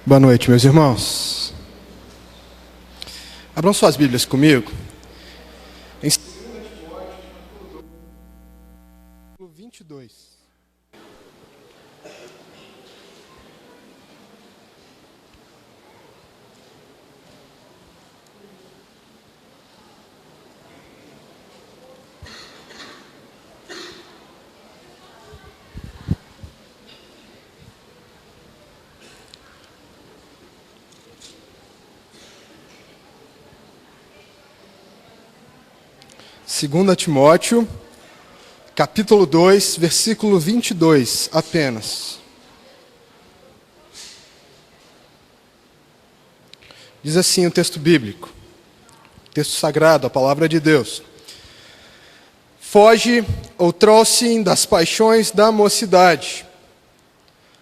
Boa noite, meus irmãos. Abram suas Bíblias comigo. Em 2 Timóteo 22. Segunda Timóteo, capítulo 2, versículo 22, apenas. Diz assim o texto bíblico, o texto sagrado, a palavra de Deus. Foge outrossim das paixões da mocidade.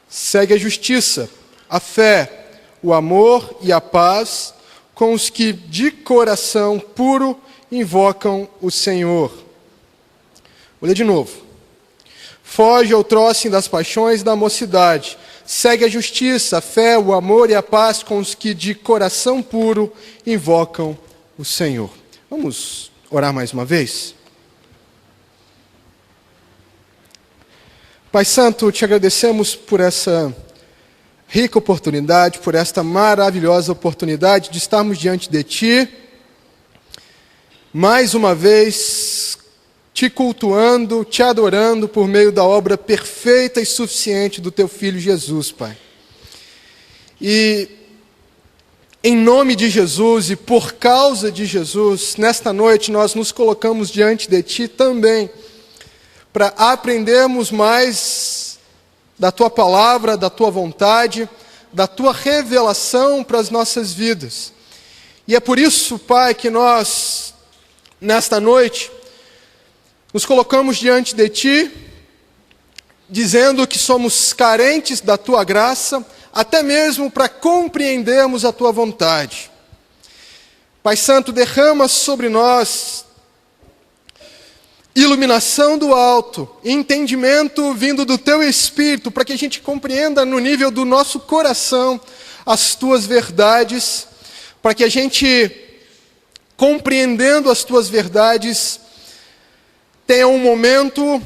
Segue a justiça, a fé, o amor e a paz com os que de coração puro invocam o Senhor. Vou ler de novo. Foge outrossim das paixões da mocidade. Segue a justiça, a fé, o amor e a paz com os que de coração puro invocam o Senhor. Vamos orar mais uma vez? Pai Santo, te agradecemos por essa rica oportunidade, por esta maravilhosa oportunidade de estarmos diante de Ti, mais uma vez, te cultuando, te adorando por meio da obra perfeita e suficiente do Teu Filho Jesus, Pai. E em nome de Jesus e por causa de Jesus, nesta noite nós nos colocamos diante de Ti também, para aprendermos mais da Tua palavra, da Tua vontade, da Tua revelação para as nossas vidas. E é por isso, Pai, que nós, nesta noite, nos colocamos diante de Ti, dizendo que somos carentes da Tua graça, até mesmo para compreendermos a Tua vontade. Pai Santo, derrama sobre nós iluminação do alto, entendimento vindo do Teu Espírito, para que a gente compreenda no nível do nosso coração as Tuas verdades, para que a gente, compreendendo as Tuas verdades, tenha um momento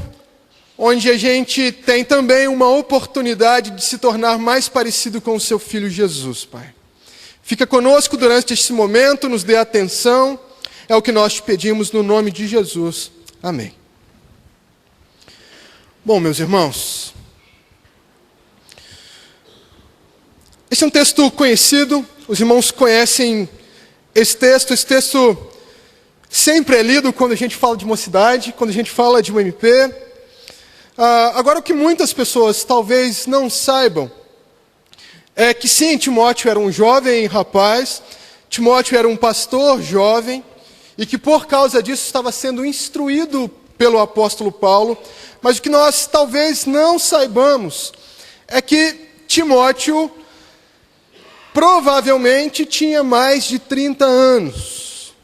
onde a gente tem também uma oportunidade de se tornar mais parecido com o Seu Filho Jesus, Pai. Fica conosco durante este momento, nos dê atenção, é o que nós te pedimos no nome de Jesus. Amém. Bom, meus irmãos, esse é um texto conhecido, os irmãos conhecem esse texto sempre é lido quando a gente fala de mocidade, quando a gente fala de UMP. Agora, o que muitas pessoas talvez não saibam é que sim, Timóteo era um jovem rapaz, Timóteo era um pastor jovem, e que por causa disso estava sendo instruído pelo apóstolo Paulo, mas o que nós talvez não saibamos é que Timóteo provavelmente tinha mais de 30 anos.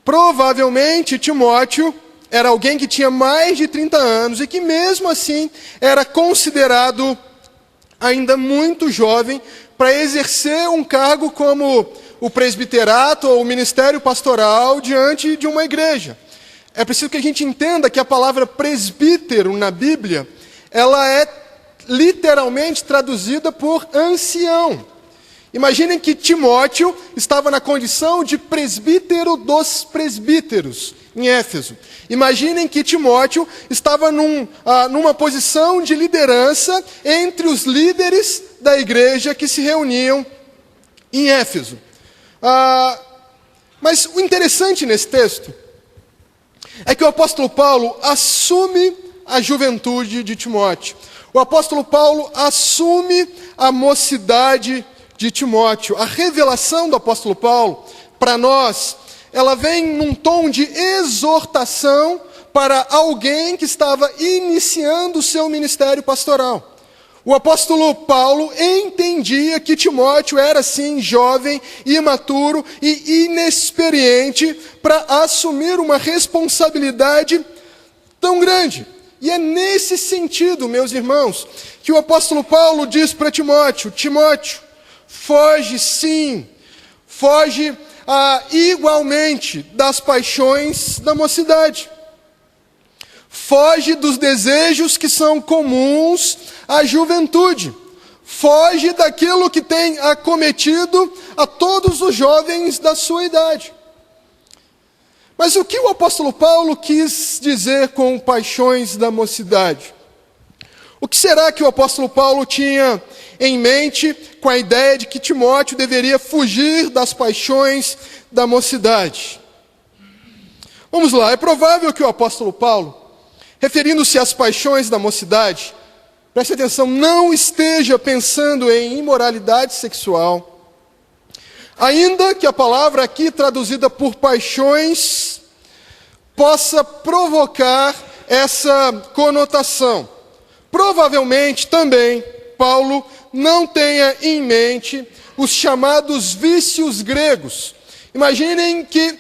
Provavelmente Timóteo era alguém que tinha mais de 30 anos e que mesmo assim era considerado ainda muito jovem para exercer um cargo como o presbiterato ou o ministério pastoral diante de uma igreja. É preciso que a gente entenda que a palavra presbítero na Bíblia, ela é literalmente traduzida por ancião. Imaginem que Timóteo estava na condição de presbítero dos presbíteros, em Éfeso. Imaginem que Timóteo estava numa posição de liderança entre os líderes da igreja que se reuniam em Éfeso. Mas o interessante nesse texto é que o apóstolo Paulo assume a juventude de Timóteo. O apóstolo Paulo assume a mocidade de Timóteo. A revelação do apóstolo Paulo, para nós, ela vem num tom de exortação para alguém que estava iniciando o seu ministério pastoral. O apóstolo Paulo entendia que Timóteo era, sim, jovem, imaturo e inexperiente para assumir uma responsabilidade tão grande. E é nesse sentido, meus irmãos, que o apóstolo Paulo diz para Timóteo: Timóteo, foge sim, foge igualmente das paixões da mocidade. Foge dos desejos que são comuns à juventude. Foge daquilo que tem acometido a todos os jovens da sua idade. Mas o que o apóstolo Paulo quis dizer com paixões da mocidade? O que será que o apóstolo Paulo tinha em mente com a ideia de que Timóteo deveria fugir das paixões da mocidade? Vamos lá, é provável que o apóstolo Paulo, referindo-se às paixões da mocidade, preste atenção, não esteja pensando em imoralidade sexual, ainda que a palavra aqui traduzida por paixões possa provocar essa conotação. Provavelmente também Paulo não tenha em mente os chamados vícios gregos. Imaginem que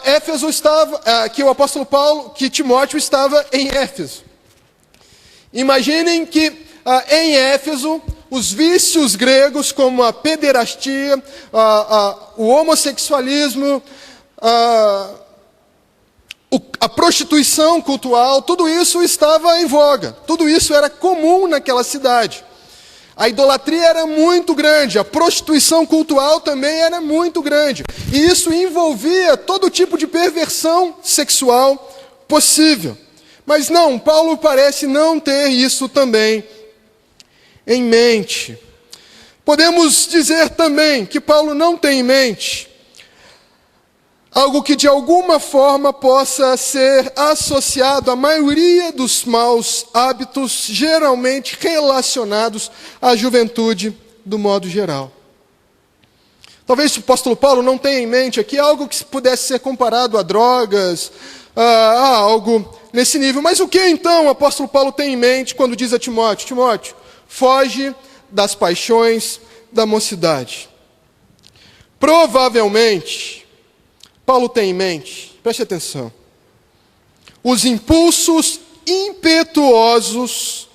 Éfeso estava, que o apóstolo Paulo, que Timóteo estava em Éfeso. Imaginem que em Éfeso os vícios gregos, como a pederastia, o homossexualismo, a prostituição cultural, tudo isso estava em voga, tudo isso era comum naquela cidade. A idolatria era muito grande, a prostituição cultural também era muito grande. E isso envolvia todo tipo de perversão sexual possível. Mas não, Paulo parece não ter isso também em mente. Podemos dizer também que Paulo não tem em mente algo que de alguma forma possa ser associado à maioria dos maus hábitos geralmente relacionados à juventude do modo geral. Talvez o apóstolo Paulo não tenha em mente aqui algo que pudesse ser comparado a drogas, a algo nesse nível. Mas o que então o apóstolo Paulo tem em mente quando diz a Timóteo: Timóteo, foge das paixões da mocidade? Provavelmente, Paulo tem em mente, preste atenção, os impulsos impetuosos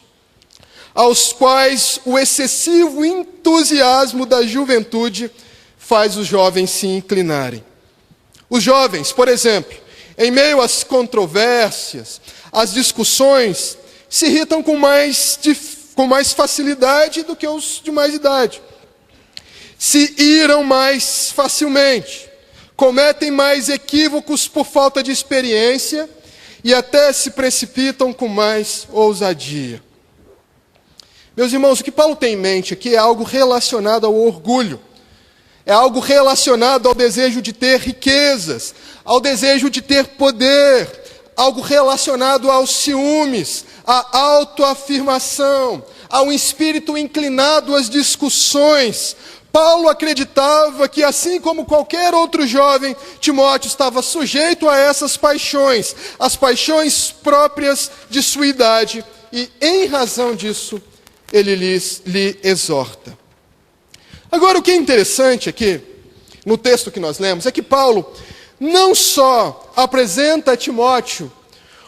aos quais o excessivo entusiasmo da juventude faz os jovens se inclinarem. Os jovens, por exemplo, em meio às controvérsias, às discussões, se irritam com mais facilidade do que os de mais idade. Se iram mais facilmente, cometem mais equívocos por falta de experiência e até se precipitam com mais ousadia. Meus irmãos, o que Paulo tem em mente aqui é algo relacionado ao orgulho, é algo relacionado ao desejo de ter riquezas, ao desejo de ter poder, algo relacionado aos ciúmes, à autoafirmação, ao espírito inclinado às discussões. Paulo acreditava que, assim como qualquer outro jovem, Timóteo estava sujeito a essas paixões, as paixões próprias de sua idade, e em razão disso, ele lhe exorta. Agora, o que é interessante aqui, no texto que nós lemos, é que Paulo não só apresenta a Timóteo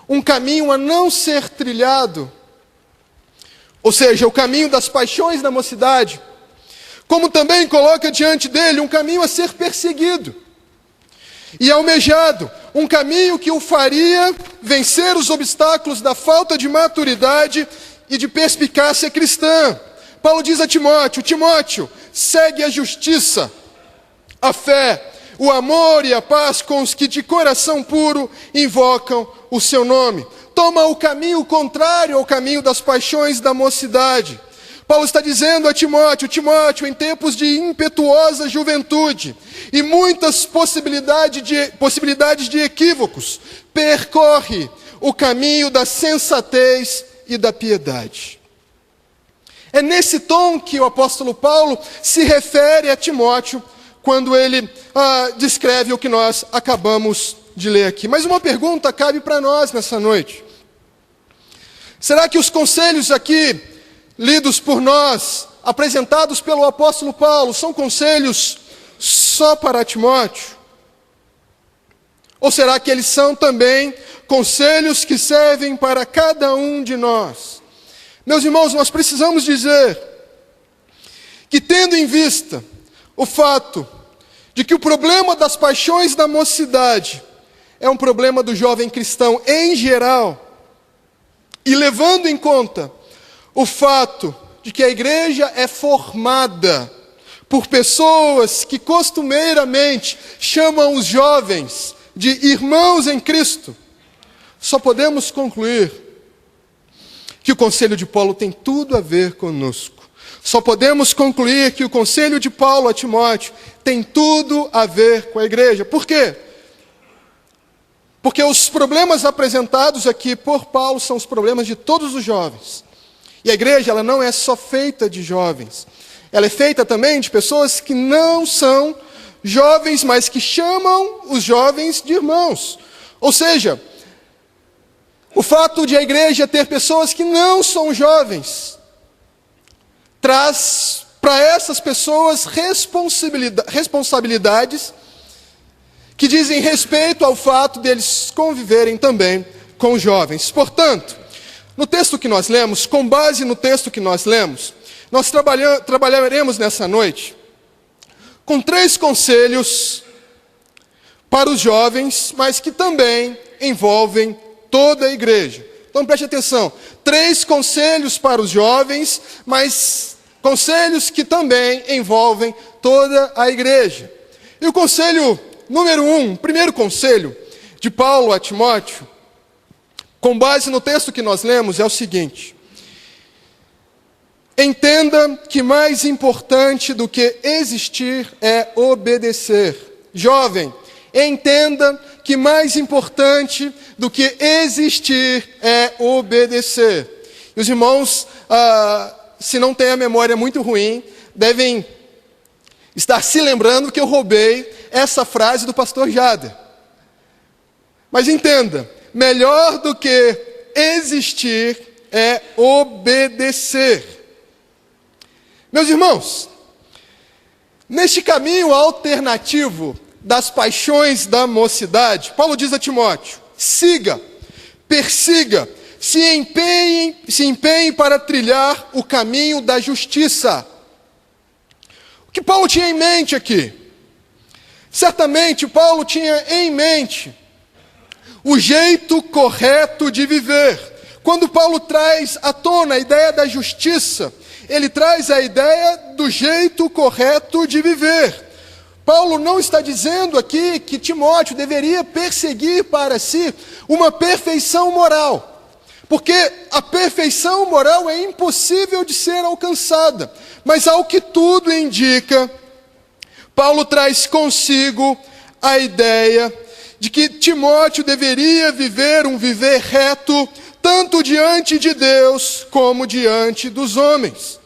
um caminho a não ser trilhado, ou seja, o caminho das paixões da mocidade, como também coloca diante dele um caminho a ser perseguido e almejado, um caminho que o faria vencer os obstáculos da falta de maturidade e de perspicácia cristã. Paulo diz a Timóteo: Timóteo, segue a justiça, a fé, o amor e a paz com os que de coração puro invocam o seu nome. Toma o caminho contrário ao caminho das paixões da mocidade. Paulo está dizendo a Timóteo: Timóteo, em tempos de impetuosa juventude e muitas possibilidades de equívocos, percorre o caminho da sensatez e da piedade. É nesse tom que o apóstolo Paulo se refere a Timóteo quando ele descreve o que nós acabamos de ler aqui. Mas uma pergunta cabe para nós nessa noite. Será que os conselhos aqui lidos por nós, apresentados pelo apóstolo Paulo, são conselhos só para Timóteo? Ou será que eles são também conselhos que servem para cada um de nós? Meus irmãos, nós precisamos dizer que, tendo em vista o fato de que o problema das paixões da mocidade é um problema do jovem cristão em geral, e levando em conta o fato de que a igreja é formada por pessoas que costumeiramente chamam os jovens de irmãos em Cristo, só podemos concluir que o conselho de Paulo tem tudo a ver conosco. Só podemos concluir que o conselho de Paulo a Timóteo tem tudo a ver com a igreja. Por quê? Porque os problemas apresentados aqui por Paulo são os problemas de todos os jovens. E a igreja, ela não é só feita de jovens. Ela é feita também de pessoas que não são jovens, mas que chamam os jovens de irmãos. Ou seja, o fato de a igreja ter pessoas que não são jovens traz para essas pessoas responsabilidades que dizem respeito ao fato deles conviverem também com os jovens. Portanto, no texto que nós lemos, com base no texto que nós lemos, nós trabalharemos nessa noite com 3 conselhos para os jovens, mas que também envolvem toda a igreja. Então preste atenção, 3 conselhos para os jovens, mas conselhos que também envolvem toda a igreja. E o conselho número 1, o primeiro conselho de Paulo a Timóteo, com base no texto que nós lemos, é o seguinte: entenda que mais importante do que existir é obedecer. Jovem, entenda que mais importante do que existir é obedecer. E os irmãos, se não têm a memória muito ruim, devem estar se lembrando que eu roubei essa frase do pastor Jader. Mas entenda, melhor do que existir é obedecer. Meus irmãos, neste caminho alternativo das paixões da mocidade, Paulo diz a Timóteo: siga, persiga, se empenhe para trilhar o caminho da justiça. O que Paulo tinha em mente aqui? Certamente Paulo tinha em mente o jeito correto de viver. Quando Paulo traz à tona a ideia da justiça, ele traz a ideia do jeito correto de viver. Paulo não está dizendo aqui que Timóteo deveria perseguir para si uma perfeição moral, porque a perfeição moral é impossível de ser alcançada. Mas ao que tudo indica, Paulo traz consigo a ideia de que Timóteo deveria viver um viver reto, tanto diante de Deus como diante dos homens.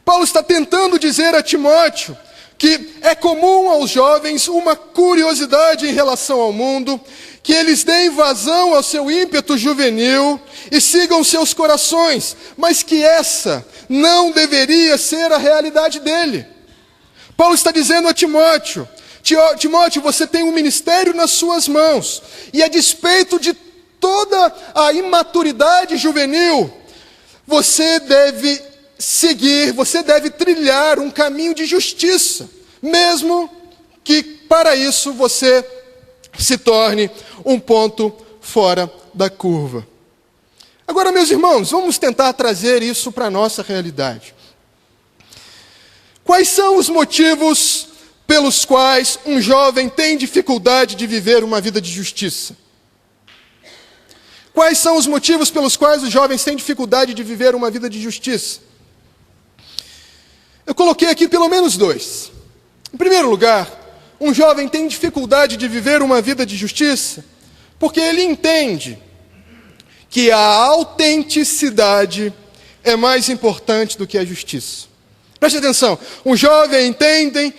Paulo está tentando dizer a Timóteo que é comum aos jovens uma curiosidade em relação ao mundo, que eles deem vazão ao seu ímpeto juvenil e sigam seus corações, mas que essa não deveria ser a realidade dele. Paulo está dizendo a Timóteo: Timóteo, você tem um ministério nas suas mãos, e a despeito de toda a imaturidade juvenil, você deve seguir, você deve trilhar um caminho de justiça, mesmo que para isso você se torne um ponto fora da curva. Agora, meus irmãos, vamos tentar trazer isso para a nossa realidade. Quais são os motivos pelos quais um jovem tem dificuldade de viver uma vida de justiça? Quais são os motivos pelos quais os jovens têm dificuldade de viver uma vida de justiça? Eu coloquei aqui pelo menos 2. Em primeiro lugar, um jovem tem dificuldade de viver uma vida de justiça porque ele entende que a autenticidade é mais importante do que a justiça. Preste atenção, os jovens entendem,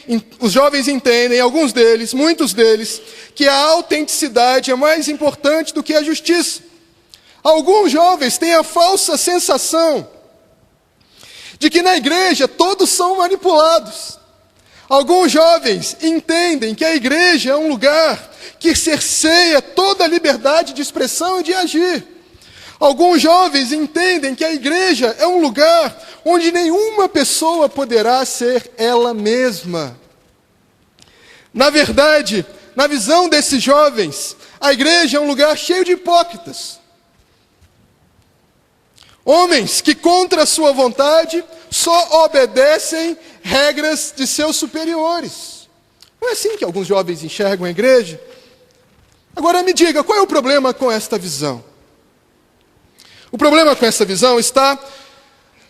alguns deles, muitos deles, que a autenticidade é mais importante do que a justiça. Alguns jovens têm a falsa sensação de que na igreja todos são manipulados. Alguns jovens entendem que a igreja é um lugar que cerceia toda a liberdade de expressão e de agir. Alguns jovens entendem que a igreja é um lugar onde nenhuma pessoa poderá ser ela mesma. Na verdade, na visão desses jovens, a igreja é um lugar cheio de hipócritas. Homens que, contra a sua vontade, só obedecem regras de seus superiores. Não é assim que alguns jovens enxergam a igreja? Agora me diga, qual é o problema com esta visão? O problema com essa visão está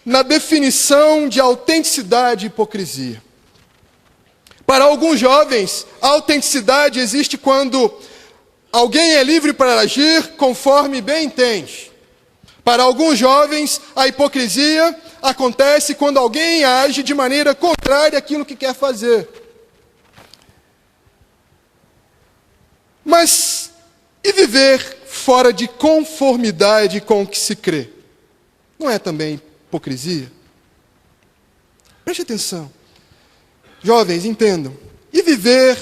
na definição de autenticidade e hipocrisia. Para alguns jovens, a autenticidade existe quando alguém é livre para agir conforme bem entende. Para alguns jovens, a hipocrisia acontece quando alguém age de maneira contrária àquilo que quer fazer. Mas e viver fora de conformidade com o que se crê? Não é também hipocrisia? Preste atenção. Jovens, entendam. E viver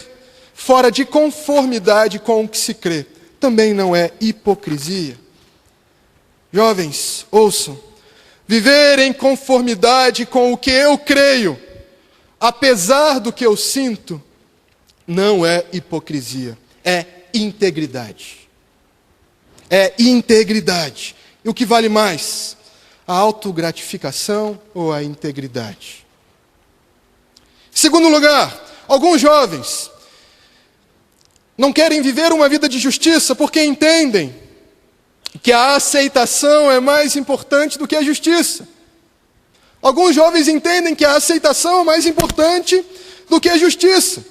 fora de conformidade com o que se crê também não é hipocrisia? Jovens, ouçam. Viver em conformidade com o que eu creio, apesar do que eu sinto, não é hipocrisia. É integridade. É integridade. E o que vale mais? A autogratificação ou a integridade? Em segundo lugar, alguns jovens não querem viver uma vida de justiça porque entendem que a aceitação é mais importante do que a justiça. Alguns jovens entendem que a aceitação é mais importante do que a justiça.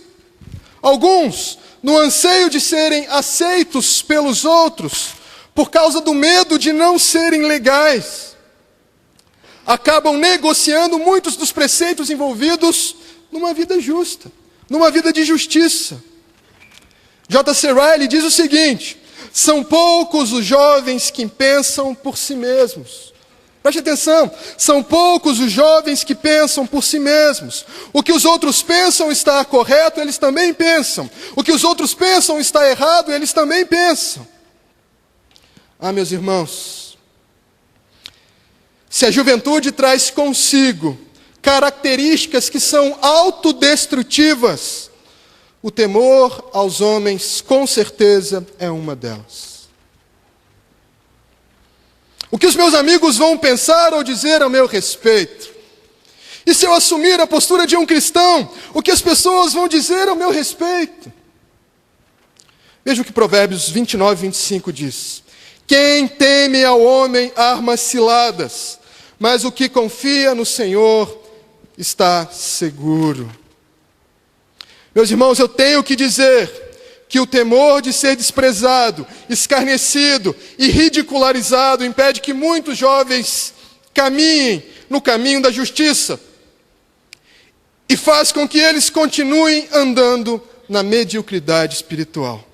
Alguns, no anseio de serem aceitos pelos outros, por causa do medo de não serem legais, acabam negociando muitos dos preceitos envolvidos numa vida justa, numa vida de justiça. J.C. Ryle diz o seguinte: são poucos os jovens que pensam por si mesmos. Preste atenção, são poucos os jovens que pensam por si mesmos. O que os outros pensam está correto, eles também pensam. O que os outros pensam está errado, eles também pensam. Ah, meus irmãos, se a juventude traz consigo características que são autodestrutivas, o temor aos homens, com certeza, é uma delas. O que os meus amigos vão pensar ou dizer a meu respeito? E se eu assumir a postura de um cristão, o que as pessoas vão dizer ao meu respeito? Veja o que Provérbios 29, 25 diz. Quem teme ao homem arma ciladas, mas o que confia no Senhor está seguro. Meus irmãos, eu tenho que dizer que o temor de ser desprezado, escarnecido e ridicularizado impede que muitos jovens caminhem no caminho da justiça e faz com que eles continuem andando na mediocridade espiritual.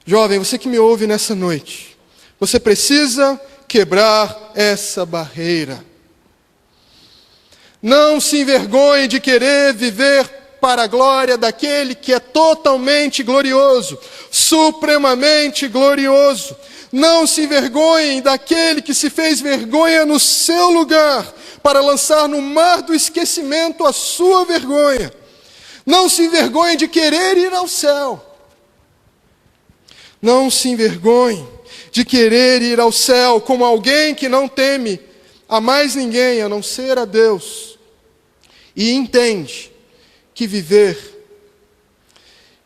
Jovem, você que me ouve nessa noite, você precisa quebrar essa barreira. Não se envergonhe de querer viver para a glória daquele que é totalmente glorioso, supremamente glorioso. Não se envergonhem daquele que se fez vergonha no seu lugar, para lançar no mar do esquecimento a sua vergonha. Não se envergonhem de querer ir ao céu. Não se envergonhe de querer ir ao céu como alguém que não teme a mais ninguém a não ser a Deus. E entende que viver,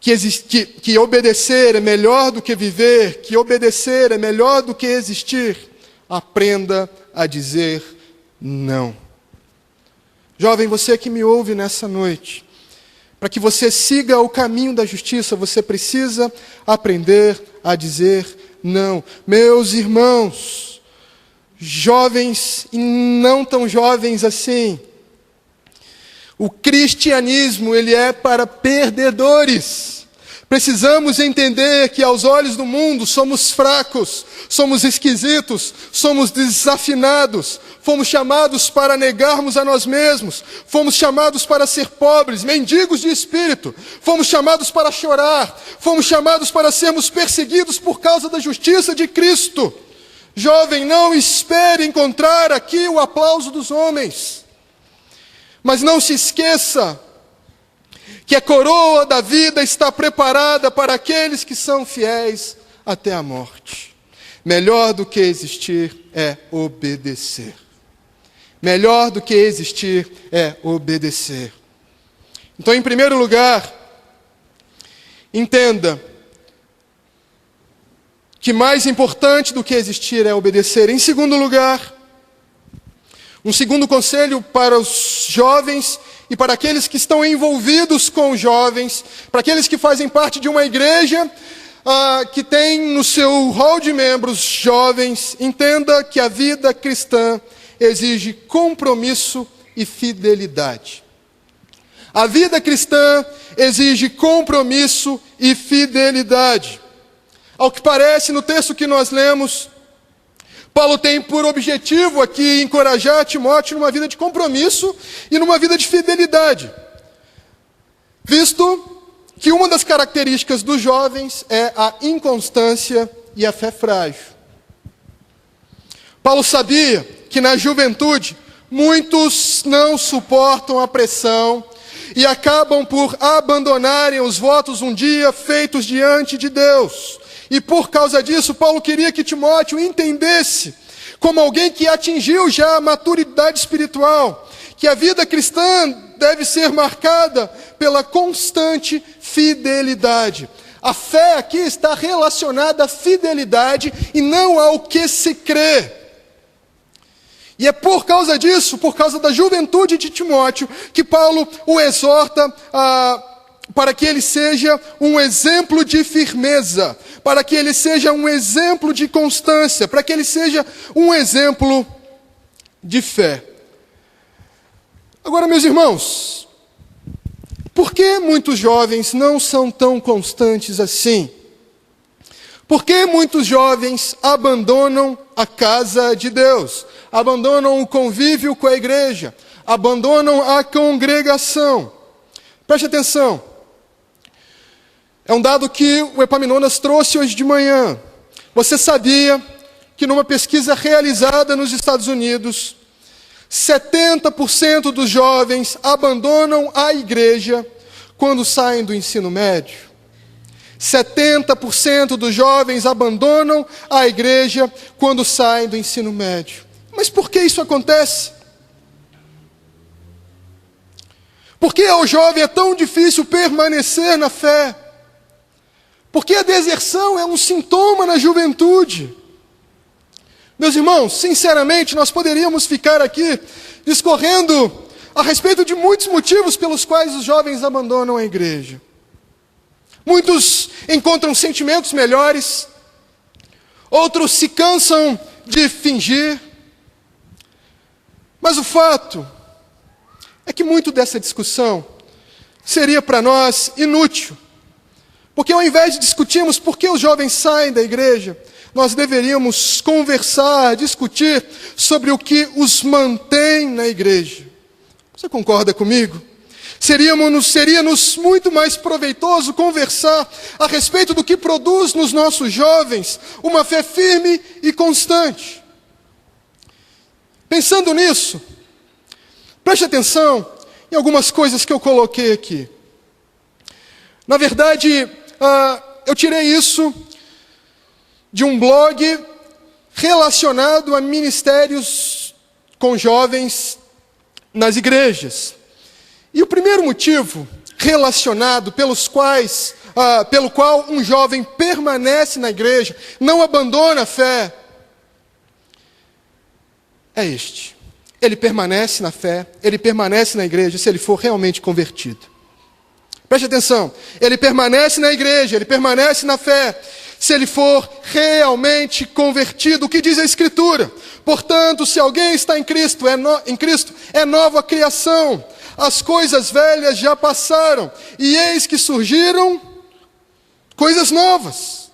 que obedecer é melhor do que viver, que obedecer é melhor do que existir. Aprenda a dizer não. Jovem, você que me ouve nessa noite, para que você siga o caminho da justiça, você precisa aprender a dizer não. Meus irmãos, jovens e não tão jovens assim, o cristianismo, ele é para perdedores. Precisamos entender que aos olhos do mundo somos fracos, somos esquisitos, somos desafinados, fomos chamados para negarmos a nós mesmos, fomos chamados para ser pobres, mendigos de espírito, fomos chamados para chorar, fomos chamados para sermos perseguidos por causa da justiça de Cristo. Jovem, não espere encontrar aqui o aplauso dos homens. Mas não se esqueça que a coroa da vida está preparada para aqueles que são fiéis até a morte. Melhor do que existir é obedecer. Melhor do que existir é obedecer. Então, em primeiro lugar, entenda que mais importante do que existir é obedecer. Em segundo lugar, um segundo conselho para os jovens e para aqueles que estão envolvidos com os jovens, para aqueles que fazem parte de uma igreja que tem no seu hall de membros jovens, entenda que a vida cristã exige compromisso e fidelidade. A vida cristã exige compromisso e fidelidade. Ao que parece, no texto que nós lemos, Paulo tem por objetivo aqui encorajar Timóteo numa vida de compromisso e numa vida de fidelidade, visto que uma das características dos jovens é a inconstância e a fé frágil. Paulo sabia que na juventude muitos não suportam a pressão e acabam por abandonarem os votos um dia feitos diante de Deus. E por causa disso, Paulo queria que Timóteo entendesse, como alguém que atingiu já a maturidade espiritual, que a vida cristã deve ser marcada pela constante fidelidade. A fé aqui está relacionada à fidelidade e não ao que se crê. E é por causa disso, por causa da juventude de Timóteo, que Paulo o exorta para que ele seja um exemplo de firmeza, para que ele seja um exemplo de constância, para que ele seja um exemplo de fé. Agora, meus irmãos, por que muitos jovens não são tão constantes assim? Por que muitos jovens abandonam a casa de Deus, abandonam o convívio com a igreja, abandonam a congregação? Preste atenção. É um dado que o Epaminondas trouxe hoje de manhã. Você sabia que numa pesquisa realizada nos Estados Unidos, 70% dos jovens abandonam a igreja quando saem do ensino médio? 70% dos jovens abandonam a igreja quando saem do ensino médio. Mas por que isso acontece? Por que ao jovem é tão difícil permanecer na fé? Porque a deserção é um sintoma na juventude. Meus irmãos, sinceramente, nós poderíamos ficar aqui discorrendo a respeito de muitos motivos pelos quais os jovens abandonam a igreja. Muitos encontram sentimentos melhores, outros se cansam de fingir. Mas o fato é que muito dessa discussão seria para nós inútil. Porque ao invés de discutirmos por que os jovens saem da igreja, nós deveríamos conversar, discutir sobre o que os mantém na igreja. Você concorda comigo? Seria-nos muito mais proveitoso conversar a respeito do que produz nos nossos jovens uma fé firme e constante. Pensando nisso, preste atenção em algumas coisas que eu coloquei aqui. Na verdade, eu tirei isso de um blog relacionado a ministérios com jovens nas igrejas. E o primeiro motivo relacionado pelo qual um jovem permanece na igreja, não abandona a fé, é este. Ele permanece na fé, ele permanece na igreja se ele for realmente convertido. Preste atenção, ele permanece na igreja, ele permanece na fé, se ele for realmente convertido. O que diz a Escritura? Portanto, se alguém está em Cristo, é nova criação. As coisas velhas já passaram, e eis que surgiram coisas novas.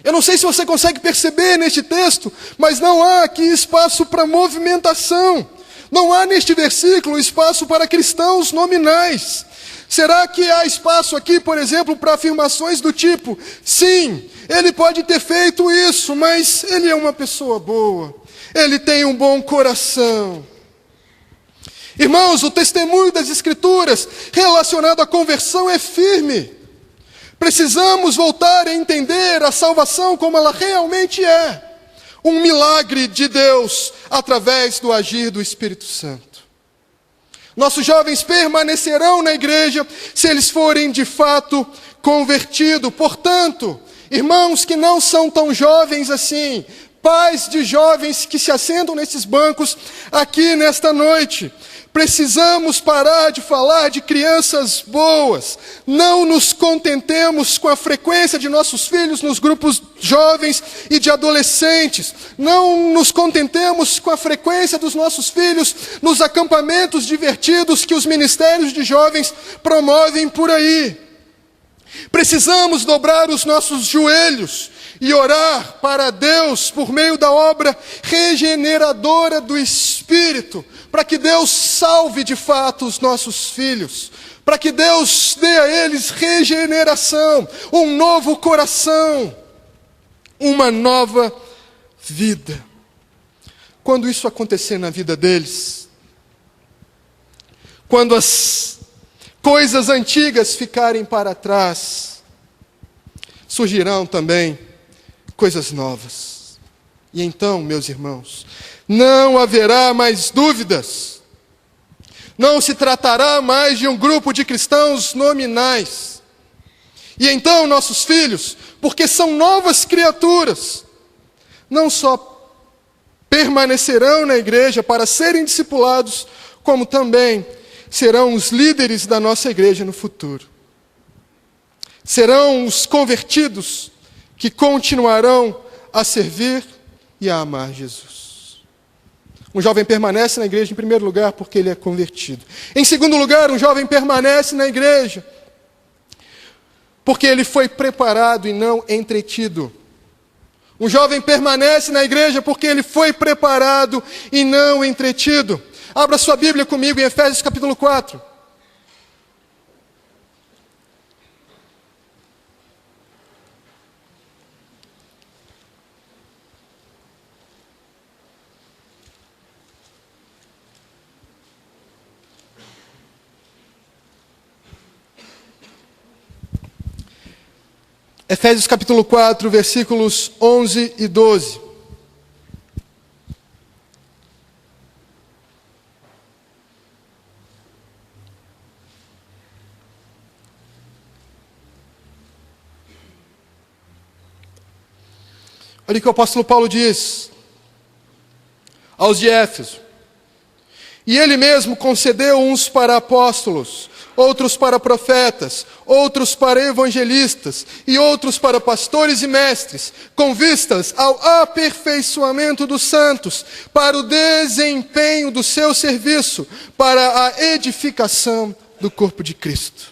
Eu não sei se você consegue perceber neste texto, mas não há aqui espaço para movimentação. Não há neste versículo espaço para cristãos nominais. Será que há espaço aqui, por exemplo, para afirmações do tipo: sim, ele pode ter feito isso, mas ele é uma pessoa boa, ele tem um bom coração. Irmãos, o testemunho das Escrituras relacionado à conversão é firme. Precisamos voltar a entender a salvação como ela realmente é. Um milagre de Deus através do agir do Espírito Santo. Nossos jovens permanecerão na igreja se eles forem de fato convertidos. Portanto, irmãos que não são tão jovens assim, pais de jovens que se assentam nesses bancos aqui nesta noite, precisamos parar de falar de crianças boas. Não nos contentemos com a frequência de nossos filhos nos grupos jovens e de adolescentes. Não nos contentemos com a frequência dos nossos filhos nos acampamentos divertidos que os ministérios de jovens promovem por aí. Precisamos dobrar os nossos joelhos e orar para Deus por meio da obra regeneradora do Espírito, para que Deus salve de fato os nossos filhos, para que Deus dê a eles regeneração, um novo coração, uma nova vida. Quando isso acontecer na vida deles, quando as coisas antigas ficarem para trás, surgirão também coisas novas. E então, meus irmãos, não haverá mais dúvidas. Não se tratará mais de um grupo de cristãos nominais. E então nossos filhos, porque são novas criaturas, não só permanecerão na igreja para serem discipulados, como também serão os líderes da nossa igreja no futuro. Serão os convertidos que continuarão a servir e a amar Jesus. Um jovem permanece na igreja, em primeiro lugar, porque ele é convertido. Em segundo lugar, um jovem permanece na igreja porque ele foi preparado e não entretido. Um jovem permanece na igreja porque ele foi preparado e não entretido. Abra sua Bíblia comigo em Efésios capítulo 4. Efésios capítulo 4, versículos 11 e 12. Olha o que o apóstolo Paulo diz aos de Éfeso. E ele mesmo concedeu uns para apóstolos, outros para profetas, outros para evangelistas e outros para pastores e mestres, com vistas ao aperfeiçoamento dos santos, para o desempenho do seu serviço, para a edificação do corpo de Cristo.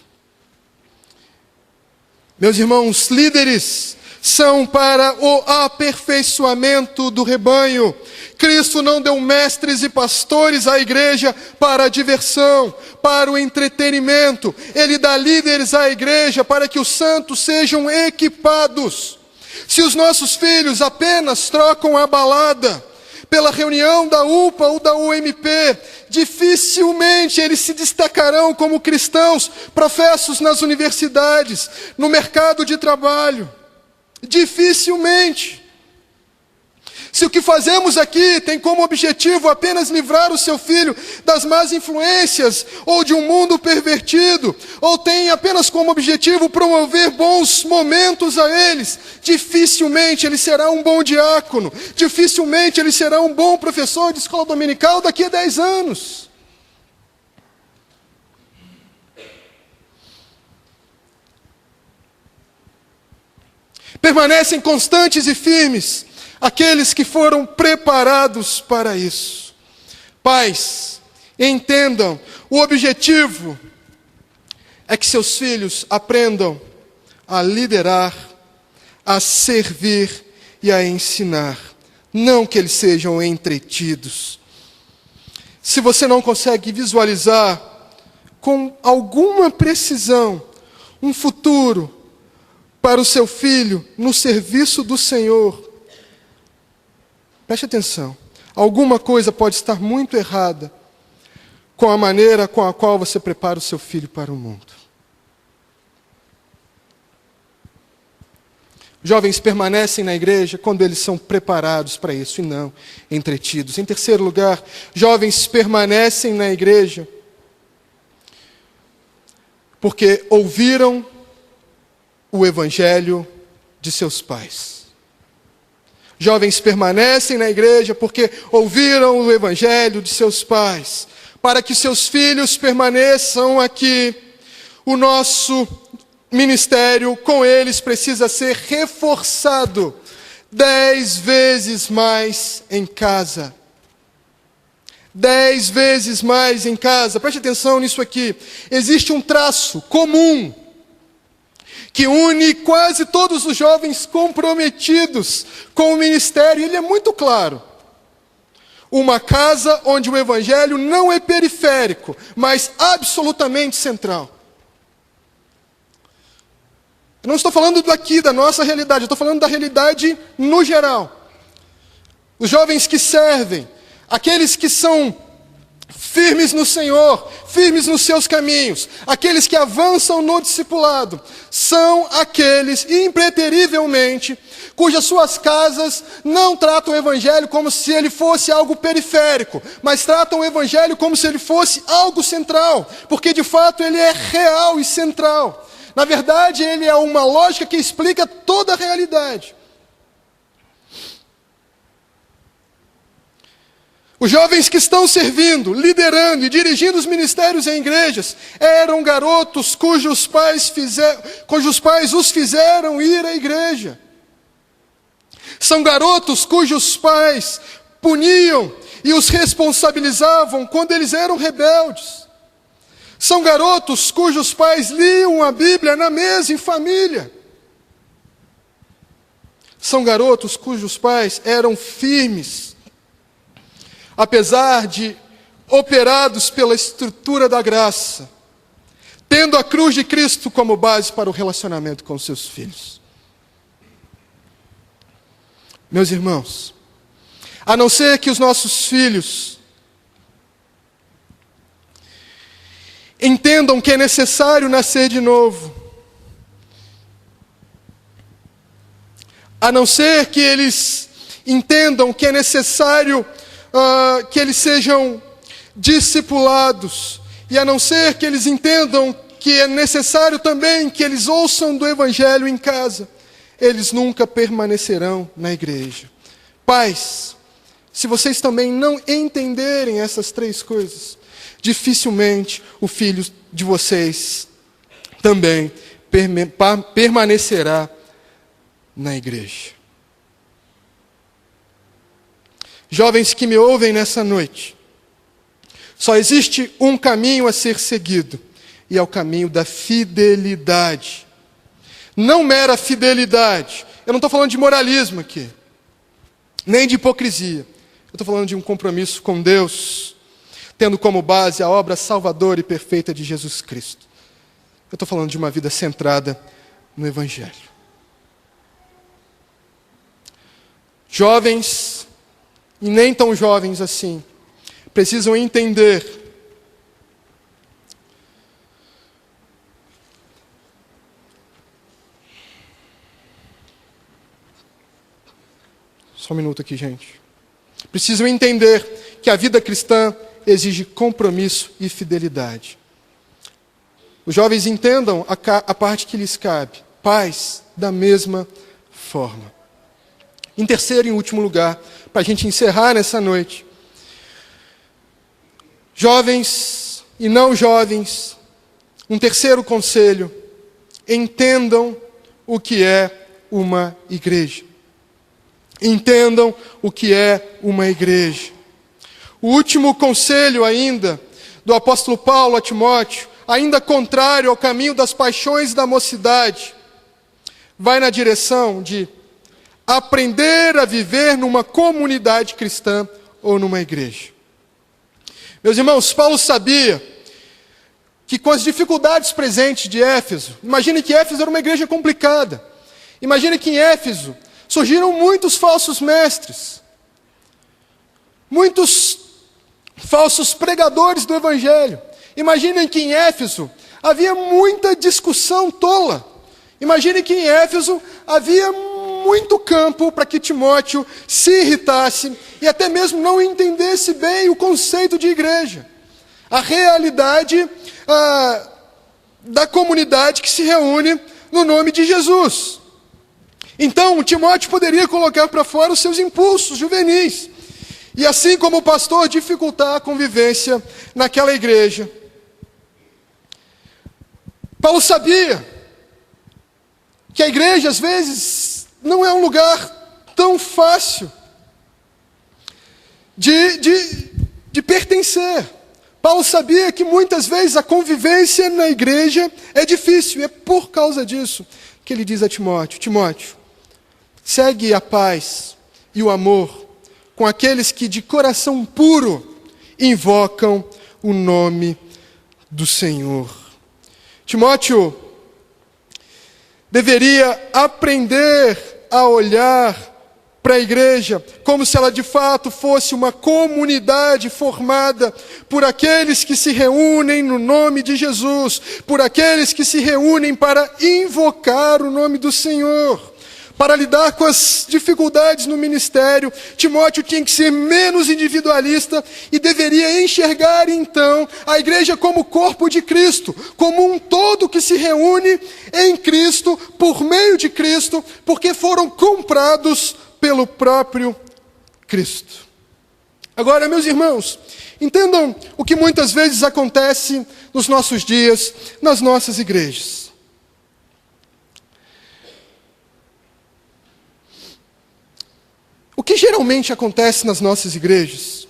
Meus irmãos, líderes são para o aperfeiçoamento do rebanho. Cristo não deu mestres e pastores à igreja para a diversão, para o entretenimento. Ele dá líderes à igreja para que os santos sejam equipados. Se os nossos filhos apenas trocam a balada pela reunião da UPA ou da UMP, dificilmente eles se destacarão como cristãos professos nas universidades, no mercado de trabalho. Dificilmente. Se o que fazemos aqui tem como objetivo apenas livrar o seu filho das más influências ou de um mundo pervertido, ou tem apenas como objetivo promover bons momentos a eles, dificilmente ele será um bom diácono, dificilmente ele será um bom professor de escola dominical daqui a 10 anos. Permanecem constantes e firmes aqueles que foram preparados para isso. Pais, entendam, o objetivo é que seus filhos aprendam a liderar, a servir e a ensinar, não que eles sejam entretidos. Se você não consegue visualizar com alguma precisão um futuro para o seu filho no serviço do Senhor, preste atenção, alguma coisa pode estar muito errada com a maneira com a qual você prepara o seu filho para o mundo. Jovens permanecem na igreja quando eles são preparados para isso e não entretidos. Em terceiro lugar, jovens permanecem na igreja porque ouviram o evangelho de seus pais. Jovens permanecem na igreja porque ouviram o evangelho de seus pais. Para que seus filhos permaneçam aqui, o nosso ministério com eles precisa ser reforçado 10 vezes mais em casa. 10 vezes mais em casa. Preste atenção nisso aqui. Existe um traço comum que une quase todos os jovens comprometidos com o ministério. Ele é muito claro. Uma casa onde o evangelho não é periférico, mas absolutamente central. Eu não estou falando daqui, da nossa realidade, eu estou falando da realidade no geral. Os jovens que servem, aqueles que são firmes no Senhor, firmes nos seus caminhos, aqueles que avançam no discipulado, são aqueles, impreterivelmente, cujas suas casas não tratam o evangelho como se ele fosse algo periférico, mas tratam o evangelho como se ele fosse algo central, porque de fato ele é real e central. Na verdade, ele é uma lógica que explica toda a realidade. Os jovens que estão servindo, liderando e dirigindo os ministérios em igrejas eram garotos cujos pais os fizeram ir à igreja. São garotos cujos pais puniam e os responsabilizavam quando eles eram rebeldes. São garotos cujos pais liam a Bíblia na mesa em família. São garotos cujos pais eram firmes, apesar de operados pela estrutura da graça, tendo a cruz de Cristo como base para o relacionamento com seus filhos. Meus irmãos, a não ser que os nossos filhos entendam que é necessário nascer de novo, a não ser que eles entendam que é necessário que eles sejam discipulados, e a não ser que eles entendam que é necessário também que eles ouçam do evangelho em casa, eles nunca permanecerão na igreja. Pais, se vocês também não entenderem essas três coisas, dificilmente o filho de vocês também permanecerá na igreja. Jovens que me ouvem nessa noite, só existe um caminho a ser seguido, e é o caminho da fidelidade. Não mera fidelidade. Eu não estou falando de moralismo aqui, nem de hipocrisia. Eu estou falando de um compromisso com Deus, tendo como base a obra salvadora e perfeita de Jesus Cristo. Eu estou falando de uma vida centrada no Evangelho. Jovens, e nem tão jovens assim, precisam entender só um minuto aqui, gente. Precisam entender que a vida cristã exige compromisso e fidelidade. Os jovens entendam a parte que lhes cabe. Pais, da mesma forma. Em terceiro e último lugar, para a gente encerrar nessa noite, jovens e não jovens, um terceiro conselho: entendam o que é uma igreja. Entendam o que é uma igreja. O último conselho ainda do apóstolo Paulo a Timóteo, ainda contrário ao caminho das paixões da mocidade, vai na direção de aprender a viver numa comunidade cristã ou numa igreja. Meus irmãos, Paulo sabia que com as dificuldades presentes de Éfeso, imagine que Éfeso era uma igreja complicada. Imagine que em Éfeso surgiram muitos falsos mestres, muitos falsos pregadores do Evangelho. Imaginem que em Éfeso havia muita discussão tola. Imaginem que em Éfeso havia muito campo para que Timóteo se irritasse e até mesmo não entendesse bem o conceito de igreja. A realidade da comunidade que se reúne no nome de Jesus. Então, Timóteo poderia colocar para fora os seus impulsos juvenis. E assim como o pastor dificultar a convivência naquela igreja. Paulo sabia que a igreja, às vezes, não é um lugar tão fácil de pertencer. Paulo sabia que muitas vezes a convivência na igreja é difícil. E é por causa disso que ele diz a Timóteo: Timóteo, segue a paz e o amor com aqueles que de coração puro invocam o nome do Senhor. Timóteo deveria aprender a olhar para a igreja como se ela de fato fosse uma comunidade formada por aqueles que se reúnem no nome de Jesus, por aqueles que se reúnem para invocar o nome do Senhor. Para lidar com as dificuldades no ministério, Timóteo tinha que ser menos individualista e deveria enxergar, então, a igreja como corpo de Cristo, como um todo que se reúne em Cristo, por meio de Cristo, porque foram comprados pelo próprio Cristo. Agora, meus irmãos, entendam o que muitas vezes acontece nos nossos dias, nas nossas igrejas. O que geralmente acontece nas nossas igrejas,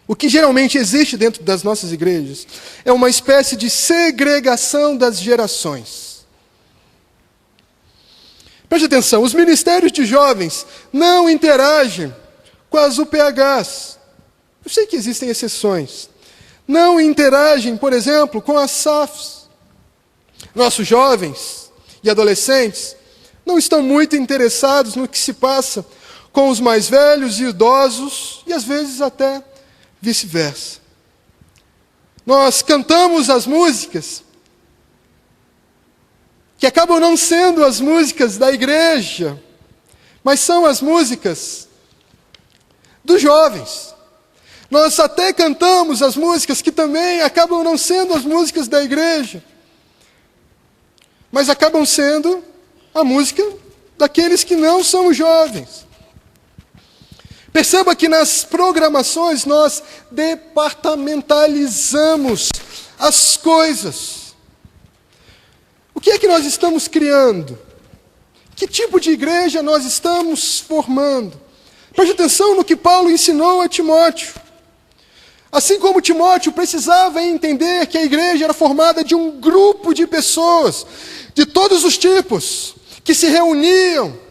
o que geralmente existe dentro das nossas igrejas, é uma espécie de segregação das gerações. Preste atenção, os ministérios de jovens não interagem com as UPHs. Eu sei que existem exceções. Não interagem, por exemplo, com as SAFs. Nossos jovens e adolescentes não estão muito interessados no que se passa com os mais velhos e idosos, e às vezes até vice-versa. Nós cantamos as músicas que acabam não sendo as músicas da igreja, mas são as músicas dos jovens. Nós até cantamos as músicas que também acabam não sendo as músicas da igreja, mas acabam sendo a música daqueles que não são jovens. Perceba que nas programações nós departamentalizamos as coisas. O que é que nós estamos criando? Que tipo de igreja nós estamos formando? Preste atenção no que Paulo ensinou a Timóteo. Assim como Timóteo precisava entender que a igreja era formada de um grupo de pessoas, de todos os tipos, que se reuniam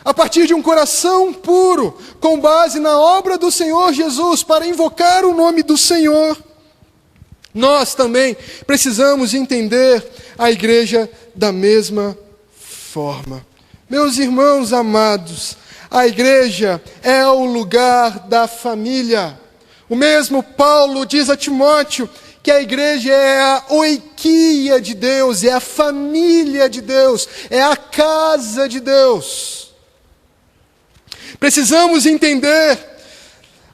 a partir de um coração puro, com base na obra do Senhor Jesus, para invocar o nome do Senhor. Nós também precisamos entender a igreja da mesma forma. Meus irmãos amados, a igreja é o lugar da família. O mesmo Paulo diz a Timóteo que a igreja é a oikia de Deus, é a família de Deus, é a casa de Deus. Precisamos entender,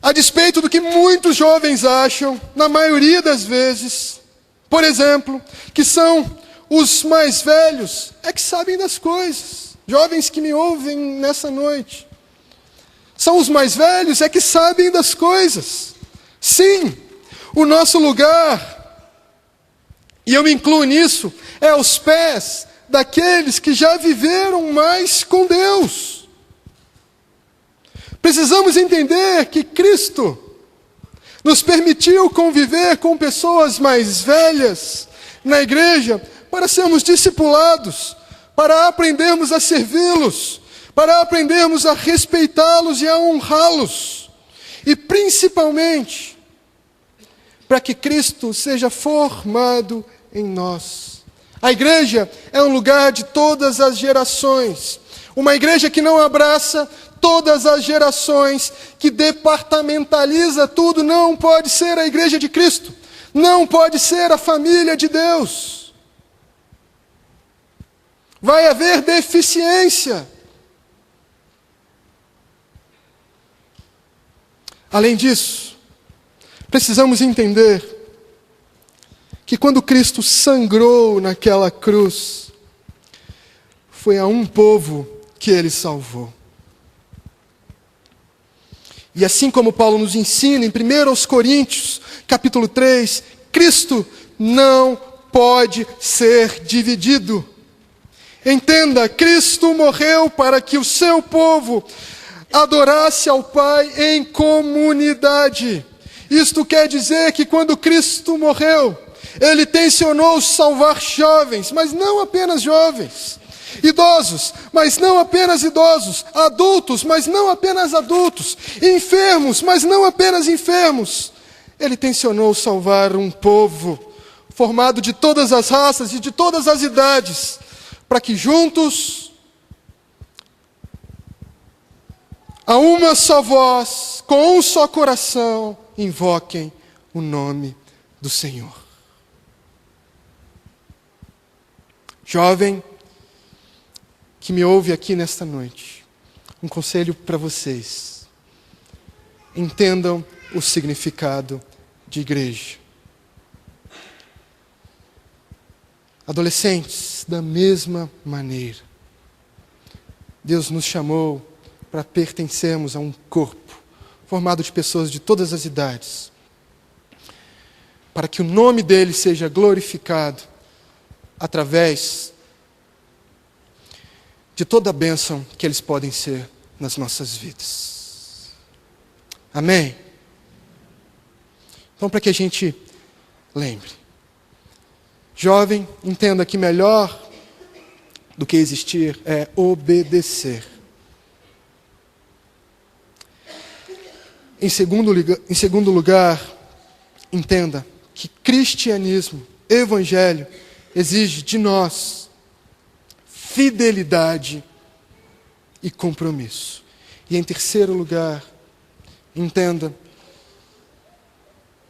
a despeito do que muitos jovens acham, na maioria das vezes, por exemplo, que são os mais velhos, é que sabem das coisas. Jovens que me ouvem nessa noite, são os mais velhos, é que sabem das coisas. Sim, o nosso lugar, e eu me incluo nisso, é aos pés daqueles que já viveram mais com Deus. Precisamos entender que Cristo nos permitiu conviver com pessoas mais velhas na igreja para sermos discipulados, para aprendermos a servi-los, para aprendermos a respeitá-los e a honrá-los. E principalmente, para que Cristo seja formado em nós. A igreja é um lugar de todas as gerações, Uma igreja que não abraça todas as gerações, que departamentaliza tudo, não pode ser a igreja de Cristo. Não pode ser a família de Deus. Vai haver deficiência. Além disso, precisamos entender que quando Cristo sangrou naquela cruz, foi a um povo que Ele salvou. E assim como Paulo nos ensina em 1 Coríntios, capítulo 3, Cristo não pode ser dividido. Entenda, Cristo morreu para que o seu povo adorasse ao Pai em comunidade. Isto quer dizer que quando Cristo morreu, Ele tensionou salvar jovens, mas não apenas jovens. Idosos, mas não apenas idosos. Adultos, mas não apenas adultos. Enfermos, mas não apenas enfermos. Ele tensionou salvar um povo formado de todas as raças e de todas as idades, para que juntos, a uma só voz, com um só coração, invoquem o nome do Senhor. Jovem que me ouve aqui nesta noite, um conselho para vocês: entendam o significado de igreja. Adolescentes, da mesma maneira, Deus nos chamou para pertencermos a um corpo formado de pessoas de todas as idades, para que o nome dele seja glorificado através de toda a bênção que eles podem ser nas nossas vidas. Amém? Então, para que a gente lembre, jovem, entenda que melhor do que existir é obedecer. Em segundo lugar, entenda que cristianismo, evangelho, exige de nós fidelidade e compromisso. E em terceiro lugar, entenda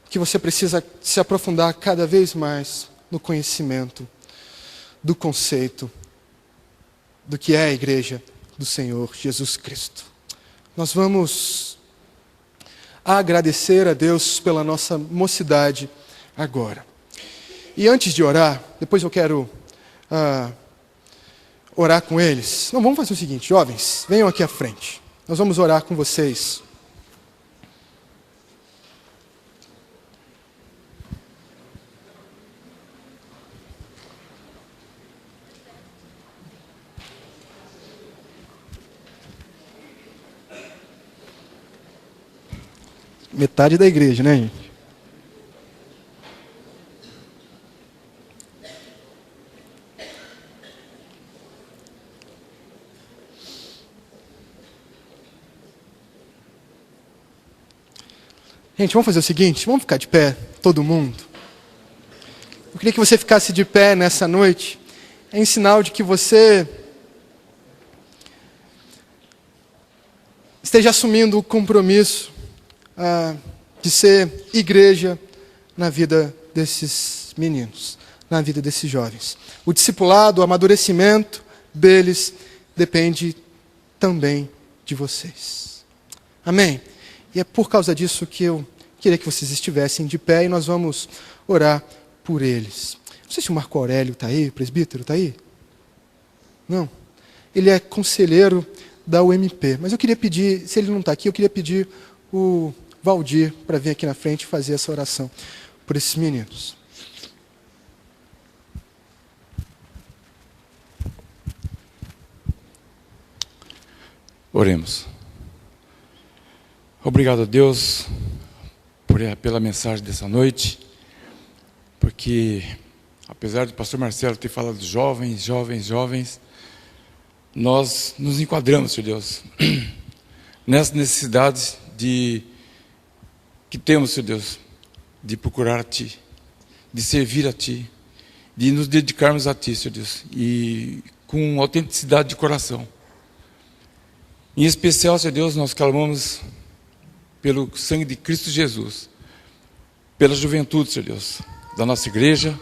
que você precisa se aprofundar cada vez mais no conhecimento do conceito do que é a igreja do Senhor Jesus Cristo. Nós vamos agradecer a Deus pela nossa mocidade agora. E antes de orar, depois eu quero orar com eles. Não, vamos fazer o seguinte, jovens, venham aqui à frente. Nós vamos orar com vocês. Metade da igreja, né, gente? Gente, vamos fazer o seguinte, vamos ficar de pé, todo mundo. Eu queria que você ficasse de pé nessa noite, em sinal de que você esteja assumindo o compromisso de ser igreja na vida desses meninos, na vida desses jovens. O discipulado, o amadurecimento deles depende também de vocês. Amém? E é por causa disso que eu queria que vocês estivessem de pé e nós vamos orar por eles. Não sei se o Marco Aurélio está aí, o presbítero está aí? Não. Ele é conselheiro da UMP. Mas eu queria pedir, se ele não está aqui, eu queria pedir o Valdir para vir aqui na frente e fazer essa oração por esses meninos. Oremos. Obrigado a Deus pela mensagem dessa noite, porque apesar do pastor Marcelo ter falado de jovens, nós nos enquadramos, Senhor Deus, nessas necessidades que temos, Senhor Deus, de procurar a Ti, de servir a Ti, de nos dedicarmos a Ti, Senhor Deus, e com autenticidade de coração. Em especial, Senhor Deus, nós clamamos pelo sangue de Cristo Jesus, pela juventude, Senhor Deus, da nossa igreja,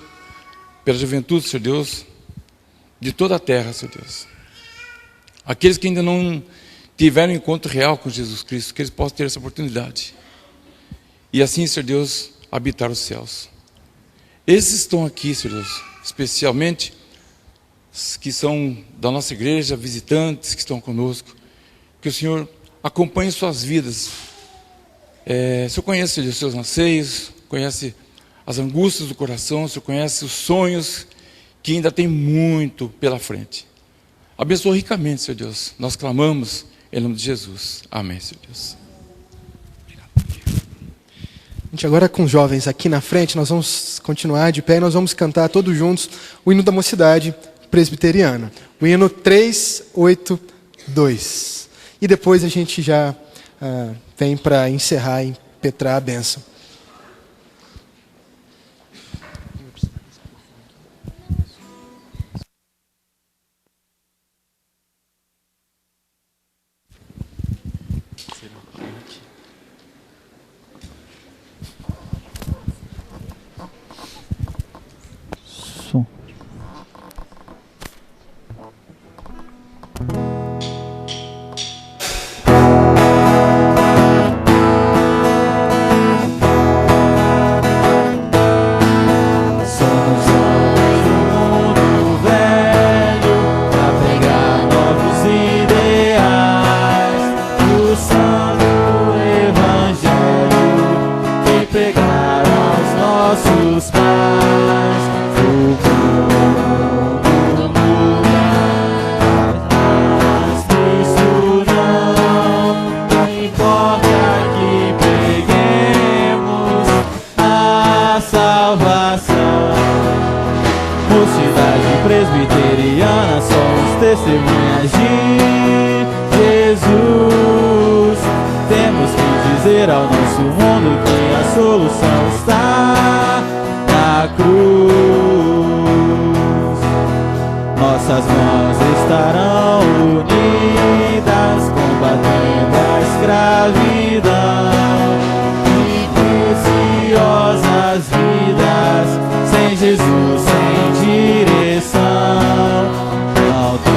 pela juventude, Senhor Deus, de toda a terra, Senhor Deus. Aqueles que ainda não tiveram um encontro real com Jesus Cristo, que eles possam ter essa oportunidade. E assim, Senhor Deus, habitar os céus. Esses estão aqui, Senhor Deus, especialmente os que são da nossa igreja, visitantes que estão conosco, que o Senhor acompanhe suas vidas. O Senhor conhece, Senhor Deus, os seus anseios, conhece as angústias do coração, o Senhor conhece os sonhos que ainda tem muito pela frente. Abençoa ricamente, Senhor Deus. Nós clamamos em nome de Jesus. Amém, Senhor Deus. Gente, agora com os jovens aqui na frente, nós vamos continuar de pé e nós vamos cantar todos juntos o hino da mocidade presbiteriana. O hino 382. E depois a gente já vem para encerrar e impetrar a bênção. Presbiteriana, somos testemunhas de Jesus. Temos que dizer ao nosso mundo que a solução está na cruz. Nossas mãos estarão unidas, combatendo a escravidão. E preciosas vidas sem Jesus, sem direção. Não teremos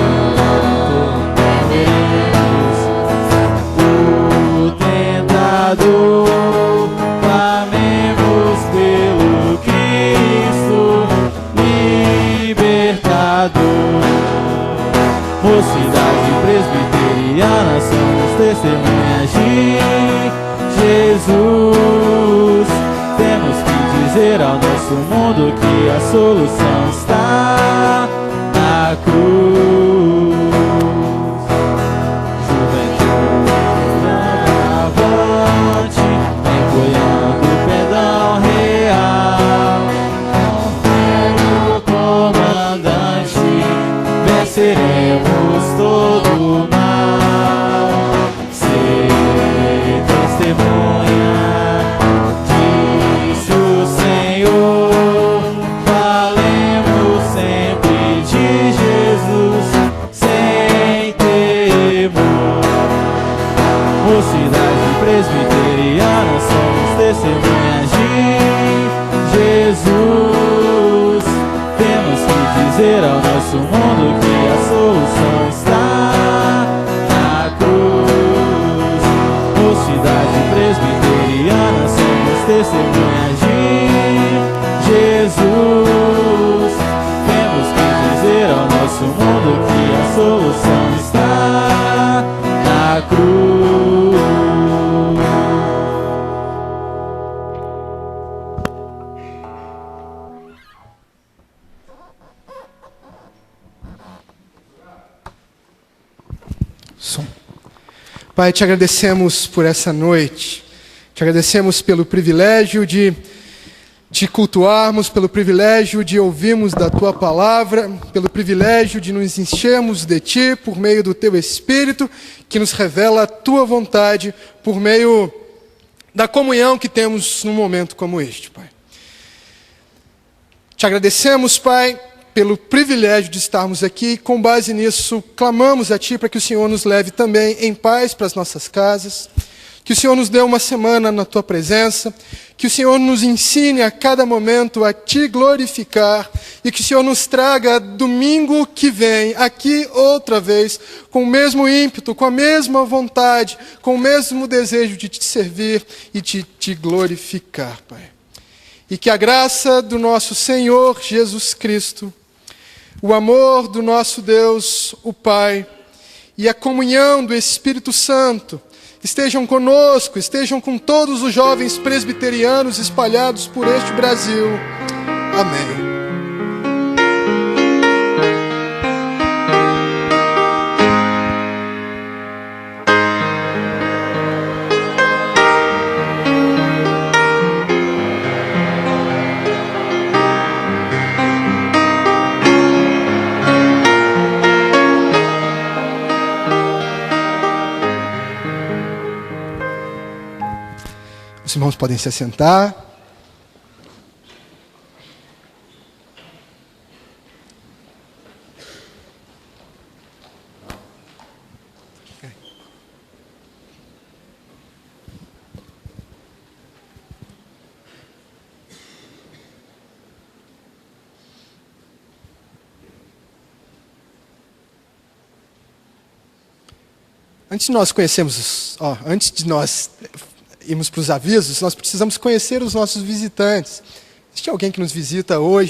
o tentador. Clamemos pelo Cristo libertador. Mocidade presbiteriana, somos testemunhas de Jesus. Temos que dizer ao nosso mundo que a solução está na cruz. Juventude avante, empunhando o pendão real. Com o comandante venceremos todo o mal. Ser testemunha, disse o Senhor. Falemos sempre de Jesus sem temor. Mocidade presbiteriana, somos testemunhas de Jesus. Temos que dizer ao nosso mundo que a solução está na cruz. Mocidade presbiteriana, somos testemunhas de Jesus. Temos que dizer ao nosso mundo que a solução está na cruz. Pai, te agradecemos por essa noite. Te agradecemos pelo privilégio de te cultuarmos, pelo privilégio de ouvirmos da Tua palavra, pelo privilégio de nos enchermos de Ti por meio do Teu Espírito, que nos revela a Tua vontade por meio da comunhão que temos num momento como este, Pai. Te agradecemos, Pai, pelo privilégio de estarmos aqui. Com base nisso, clamamos a Ti para que o Senhor nos leve também em paz para as nossas casas, que o Senhor nos dê uma semana na Tua presença, que o Senhor nos ensine a cada momento a Te glorificar e que o Senhor nos traga domingo que vem, aqui outra vez, com o mesmo ímpeto, com a mesma vontade, com o mesmo desejo de Te servir e de Te glorificar, Pai. E que a graça do nosso Senhor Jesus Cristo, o amor do nosso Deus, o Pai, e a comunhão do Espírito Santo estejam conosco, estejam com todos os jovens presbiterianos espalhados por este Brasil. Amém. Os irmãos podem se assentar. Antes de nós irmos para os avisos, nós precisamos conhecer os nossos visitantes. Existe alguém que nos visita hoje